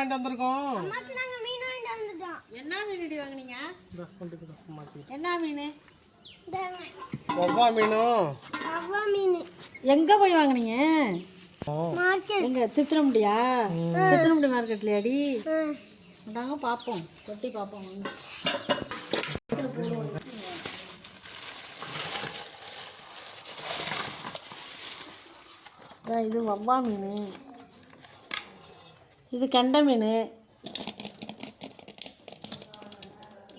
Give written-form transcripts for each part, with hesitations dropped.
வாங்கிட்டு வந்திருக்கோம். என்ன மீன் வாங்குனீங்க? என்ன மீன்? வவ்வா மீன். எங்க போய் வாங்குனீங்க? எங்க திருத்திரமுடியா? திருத்திரமுடி மார்க்கெட்லயாடி? நாங்க பார்ப்போம், கொட்டி பார்ப்போம். இது வவ்வா மீன், இது கெண்டை மீன்,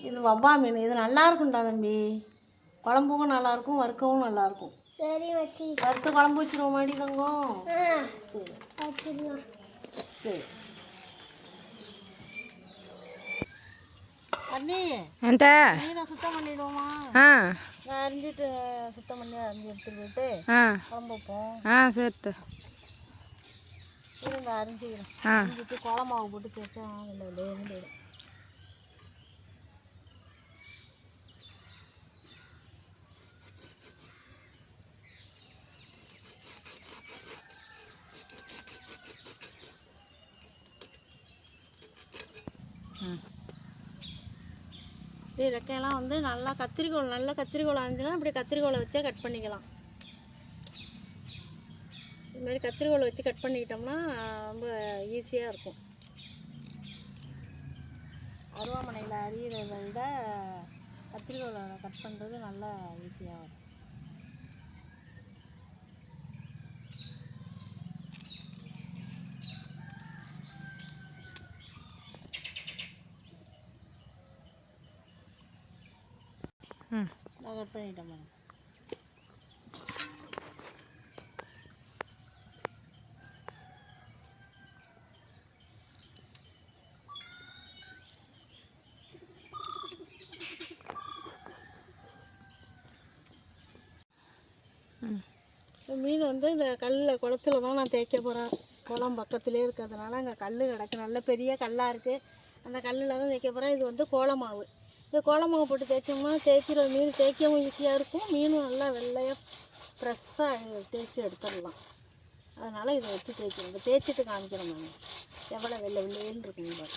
இது வவ்வா மீன். இது நல்லா இருக்கும்டா தம்பி, குழம்புக்கும் நல்லாயிருக்கும், வறுக்கவும் நல்லாயிருக்கும். சரி வச்சு வறுத்து குழம்பு வச்சுருவோம் மாடி தங்கம். சரி வச்சிடலாம். சரி அண்ணி, அந்த மீனை சுத்தம் பண்ணிடுவோமா? நான் அரிஞ்சிட்டு சுத்தம் பண்ணி அரிஞ்சு எடுத்துட்டு போயிட்டு குழம்பு வைப்போம். சரி இருங்க அரிஞ்சிக்கிறேன். அரிஞ்சிட்டு குழம்பாவை போட்டு தேய்ச்சா இல்லை இல்லைன்னு போயிடும். இப்படி ரெக்கையெல்லாம் வந்து நல்லா கத்திரிக்கோள், நல்ல கத்திரிக்கோள் ஆஞ்சுன்னா இப்படி கத்திரிக்கோளை வச்சே கட் பண்ணிக்கலாம். இதுமாதிரி கத்திரிக்கோளை வச்சு கட் பண்ணிக்கிட்டோம்னா ரொம்ப ஈஸியாக இருக்கும். அருவாமனையில் அரியிறதை விட கத்திரிக்கோளை கட் பண்ணுறது நல்லா ஈஸியாக இருக்கும். நான் கட் பண்ணிட்டேன் மேடம். மீன் வந்து இந்த குளத்துல தான் நான் தேய்க்க போகிறேன். குளம் பக்கத்துலேயே இருக்கிறதுனால அங்கே கல் கிடக்கு, நல்ல பெரிய கல்லாக இருக்குது. அந்த கல்லில் தான் தேய்க்க போகிறேன். இது வந்து கோலமாவு. இது கோலமாவு போட்டு தேய்ச்சோம்னா தேய்க்கிற மீன் தேய்க்கவும் ஈஸியாக இருக்கும், மீனும் நல்லா வெள்ளையாக ஃப்ரெஷ்ஷாக தேய்ச்சி எடுத்துடலாம். அதனால் இதை வச்சு தேய்க்கிறேன். இதை தேய்ச்சிட்டு காமிக்கிறேன் நான் எவ்வளோ வெள்ளை வெள்ளைன்னு இருக்குங்க பாரு.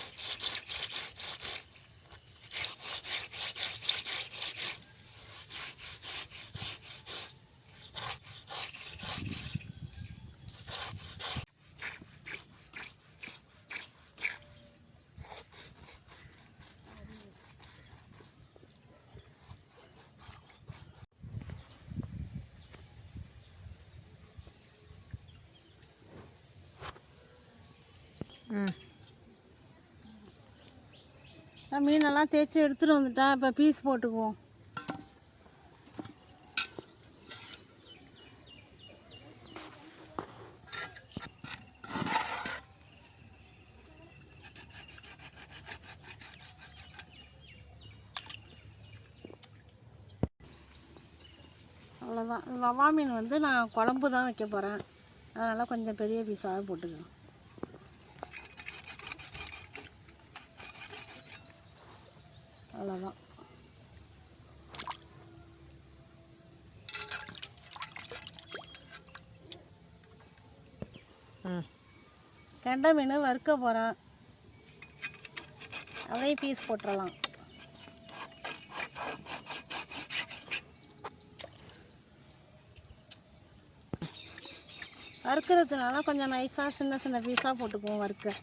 மீனெல்லாம் தேய்ச்சி எடுத்துகிட்டு வந்துட்டேன். இப்போ பீஸ் போட்டுக்குவோம். அவ்வளோதான். வவ்வா மீன் வந்து நான் குழம்பு தான் வைக்க போகிறேன், அதனால் கொஞ்சம் பெரிய பீஸாக போட்டுக்கலாம். அவ்வளோதான். கெண்டை மீன் வறுக்க போகிறேன், அதே பீஸ் போட்டுடலாம். வறுக்கிறதுனால கொஞ்சம் நைஸாக சின்ன சின்ன பீஸாக போட்டுக்குவோம் வறுக்க.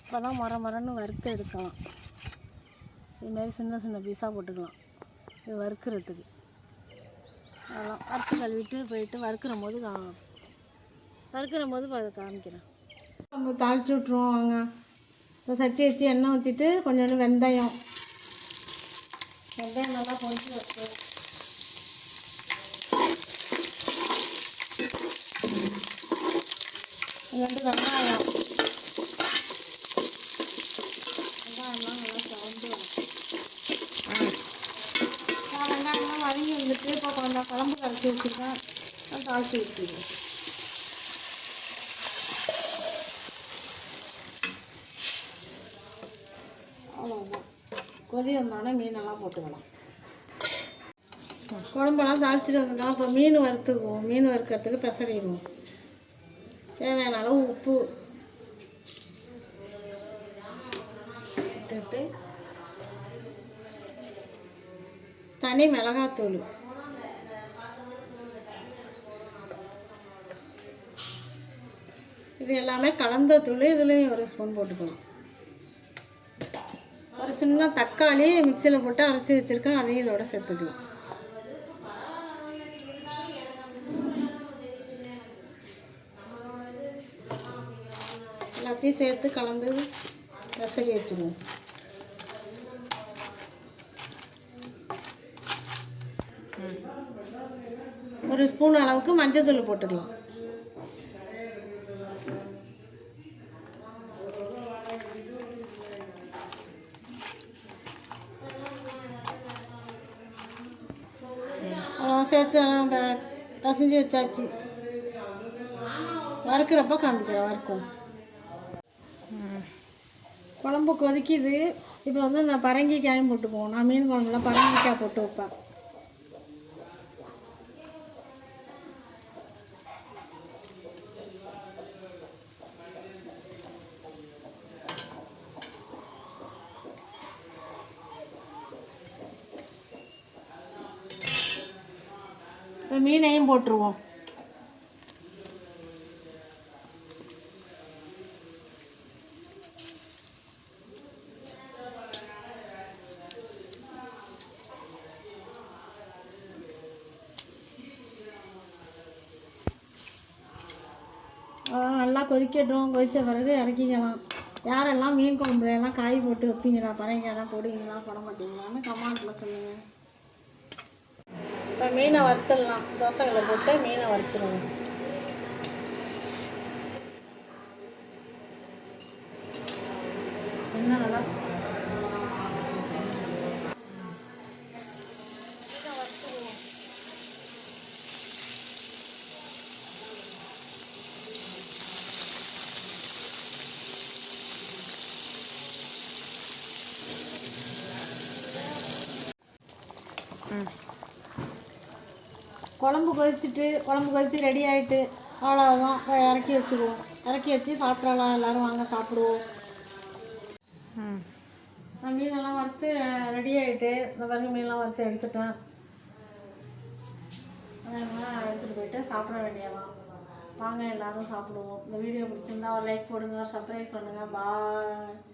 இப்போ தான் மரன்னு வறுத்து எடுக்கலாம். இதுமாரி சின்ன சின்ன பீஸாக போட்டுக்கலாம் இது வறுக்கிறதுக்கு. அதெல்லாம் வறுத்து கழுவிட்டு போயிட்டு வறுக்கிற போது காமிக்கிறேன். நம்ம தாளித்து விட்ருவோம். வாங்க, இப்போ சட்டி வச்சு எண்ணெய் ஊற்றிட்டு கொஞ்சோண்டு வெந்தயம் நல்லா பொரிச்சு வைப்போம். ரெண்டு வெங்காயம் வெங்காயம்லாம் வதங்கி வந்துட்டு இப்போ கொஞ்சம் குழம்பு கரைச்சி வச்சுருக்கேன், தாளித்து வச்சுருக்கேன். அவ்வளோதான். கொதி வந்தோடனே மீனெல்லாம் போட்டுக்கலாம். குழம்பெல்லாம் தாளிச்சிட்டு வந்துட்டோம். இப்போ மீன் வறுத்துக்குவோம். மீன் வறுக்கிறதுக்கு பெசரிடுவோம். தேவையான அளவு உப்பு, தனி மிளகாத்தூள், இது எல்லாமே கலந்த தூள். இதுலேயும் ஒரு ஸ்பூன் போட்டுக்கலாம். ஒரு சின்ன தக்காளி மிக்சியில் போட்டு அரைச்சி வச்சுருக்கேன், அதையும் இதோட சேர்த்துக்கலாம். எல்லாத்தையும் சேர்த்து கலந்து ரசடி வச்சுருவோம். ஒரு ஸ்பூன் அளவுக்கு மஞ்சள் போட்டுக்கலாம். சேர்த்து பசஞ்சு வச்சாச்சு. வறுக்கிறப்ப காமிக்கிறேன். வறுக்கும் குழம்பு கொதிக்குது. இப்போ வந்து இந்த பரங்கிக்காயும் போட்டுக்குவோம். நான் மீன் குழம்புல பரங்கிக்காய் போட்டு வைப்பேன். இப்போ மீனையும் போட்டுருவோம். நல்லா கொதிக்கட்டும். கொதித்த பிறகு இறக்கிக்கலாம். யாரெல்லாம் மீன் குழம்புலாம் காய் போட்டு வைப்பீங்களா, பரங்கிக்காயெல்லாம் போடுவீங்களா, போட மாட்டீங்களான்னு கமெண்ட்டில் சொல்லுங்கள். இப்போ மீனை வறுத்துடலாம். தோசைகளை போட்டு மீனை வறுத்துடுவோம். என்ன நல்லா குழம்பு கொதித்து ரெடி ஆகிட்டு அவ்வளோதான். இறக்கி வச்சுக்குவோம். இறக்கி வச்சு சாப்பிடலாம். எல்லோரும் வாங்க சாப்பிடுவோம். நான் மீனெல்லாம் வறுத்து ரெடி ஆகிட்டு இந்த மாதிரி மீனெல்லாம் வறுத்து எடுத்துட்டேன். அதெல்லாம் எடுத்துகிட்டு போயிட்டு சாப்பிட வேண்டியதான். வாங்க எல்லோரும் சாப்பிடுவோம். இந்த வீடியோ பிடிச்சிருந்தா ஒரு லைக் போடுங்க, சப்ஸ்கிரைப் பண்ணுங்கள். பாய்.